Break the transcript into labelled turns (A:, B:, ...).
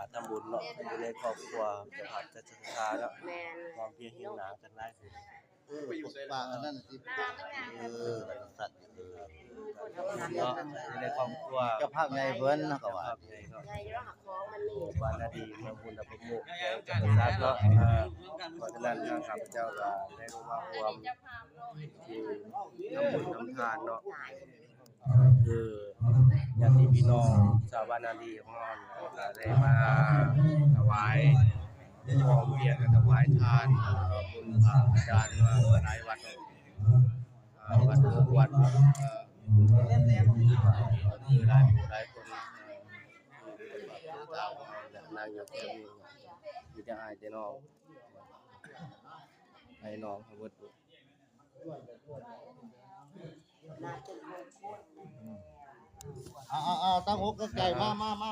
A: าตรทำบุญเนาะอยู่ในครอบครัวจะผัดจะศรัทธาเนาะ
B: แม่น
A: ความเพียรหิวหนากันหลายสิ
C: ปากอันนั้นสิสัตว์
A: เนาะอยู่ในครอบครัว
C: เจ้าภาพใหญ่เพิ่นเนาะก็ว่า
A: ครับใหญ่เนาะ
B: ไงเราหักของมันมี
A: บานนาดีเมืองบุญตะพุมุกจักรพรรดิเนาะเพราะฉะนั้นทางข้าพเจ้าก็ได้รู้ว่าความที่ทำบุญทำทานเนาะคือญาติพี่น้องชาวบ้านนาดีของเราก็ได้มาถวายของเพียรถวายทานบุญพระอาจารย์ว่าหลายวัดวัดทุกวัดคือหลายผู้หลายคนตามนางยกเทวีอยู่จะอายจะน้องให้น้องเขาเบิด
C: เอาตั้งอกตั้งใจมา